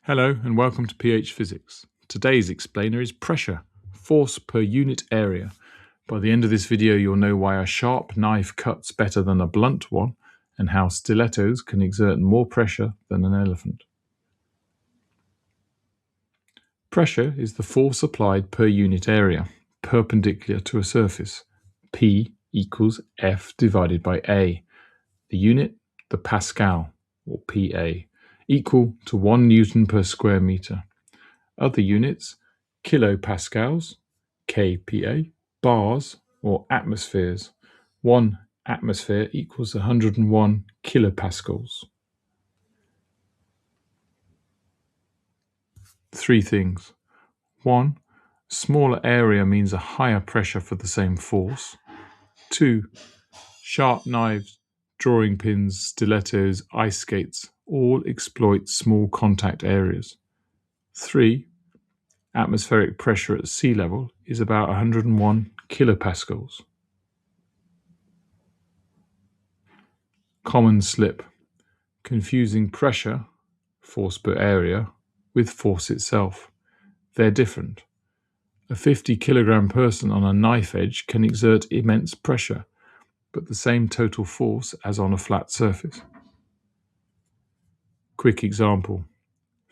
Hello and welcome to PH Physics. Today's explainer is pressure, force per unit area. By the end of this video you'll know why a sharp knife cuts better than a blunt one and how stilettos can exert more pressure than an elephant. Pressure is the force applied per unit area, perpendicular to a surface. P equals F divided by A. The unit, the Pascal, or PA, equal to 1 Newton per square meter. Other units, kilopascals, kPa, bars, or atmospheres. 1 atmosphere equals 101 kilopascals. 3 things. 1. Smaller area means a higher pressure for the same force. 2. Sharp knives, drawing pins, stilettos, ice skates all exploit small contact areas. 3. Atmospheric pressure at sea level is about 101 kilopascals. Common slip, confusing pressure, force per area, with force itself. They're different. A 50-kilogram person on a knife edge can exert immense pressure, but the same total force as on a flat surface. Quick example.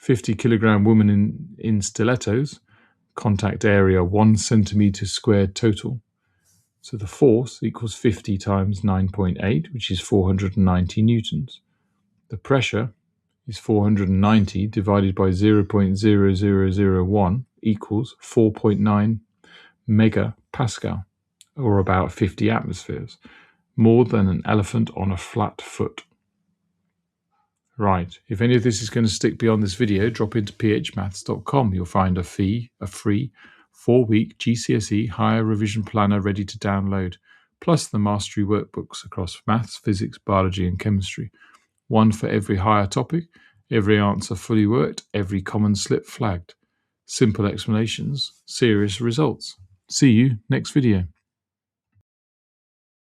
50-kilogram woman in stilettos, contact area 1 centimeter squared total. So the force equals 50 times 9.8, which is 490 newtons. The pressure is 490 divided by 0.0001 equals 4.9 megapascal, or about 50 atmospheres, more than an elephant on a flat foot. Right, if any of this is going to stick beyond this video, drop into phmaths.com. You'll find a free 4-week GCSE higher revision planner ready to download, plus the mastery workbooks across maths, physics, biology and chemistry. One for every higher topic, every answer fully worked, every common slip flagged. Simple explanations, serious results. See you next video.